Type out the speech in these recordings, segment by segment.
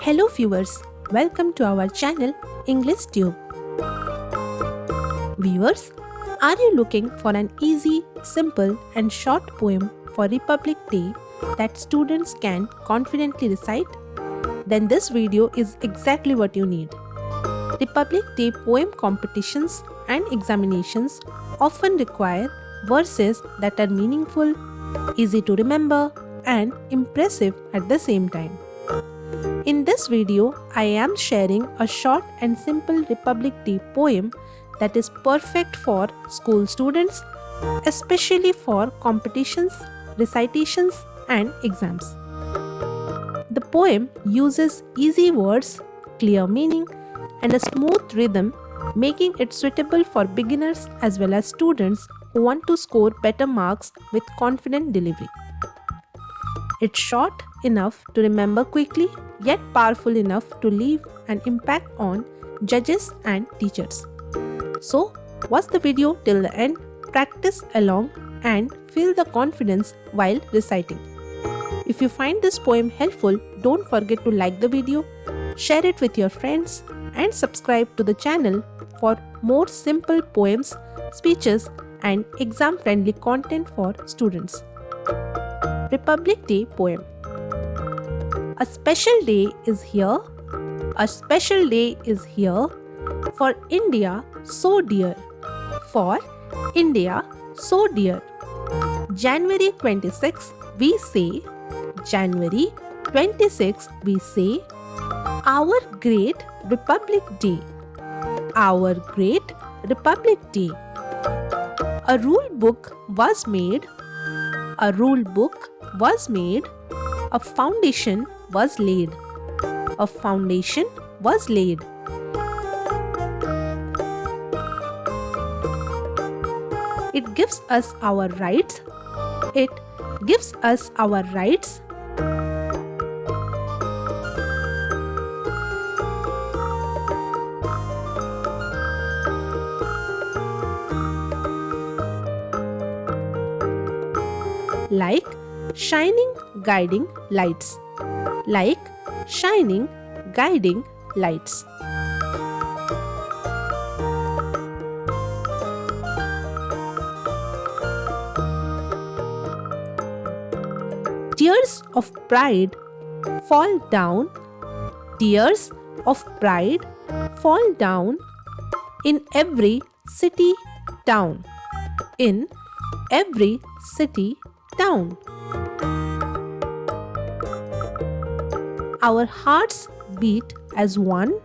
Hello viewers, welcome to our channel English Tube. Viewers, are you looking for an easy, simple and short poem for Republic Day that students can confidently recite? Then this video is exactly what you need. Republic Day poem competitions and examinations often require verses that are meaningful, easy to remember and impressive at the same time. In this video, I am sharing a short and simple Republic Day poem that is perfect for school students, especially for competitions, recitations and exams. The poem uses easy words, clear meaning and a smooth rhythm, making it suitable for beginners as well as students who want to score better marks with confident delivery. It's short enough to remember quickly, yet powerful enough to leave an impact on judges and teachers. So, watch the video till the end, practice along and feel the confidence while reciting. If you find this poem helpful, don't forget to like the video, share it with your friends and subscribe to the channel for more simple poems, speeches and exam-friendly content for students. Republic Day poem. A special day is here, a special day is here for India so dear, for India so dear. January 26 we say, January 26 we say, our great Republic Day, our great Republic Day. A rule book was made, a rule book was made, a foundation was laid, a foundation was laid. It gives us our rights, it gives us our rights. Like shining guiding lights, like shining guiding lights. Tears of pride fall down, tears of pride fall down in every city town, in every city town. Our hearts beat as one,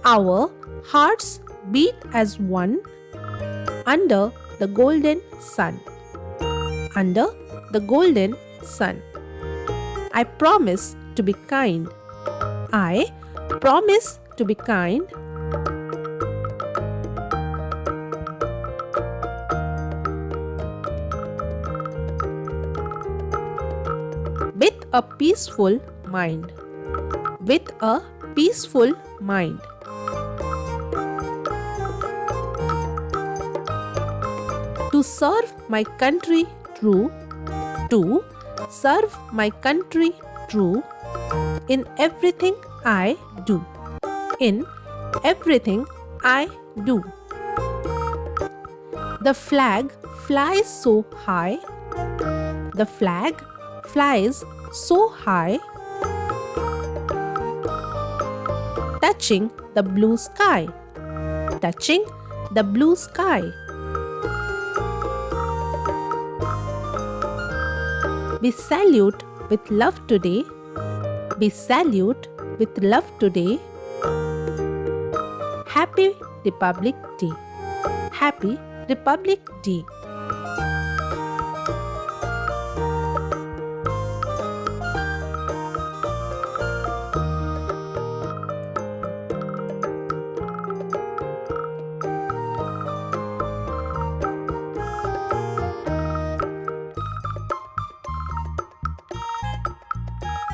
our hearts beat as one under the golden sun, under the golden sun. I promise to be kind, I promise to be kind. With a peaceful mind, with a peaceful mind. To serve my country true, to serve my country true in everything I do, in everything I do. The flag flies so high, the flag flies so high, touching the blue sky, touching the blue sky. We salute with love today, we salute with love today. Happy Republic Day, Happy Republic Day.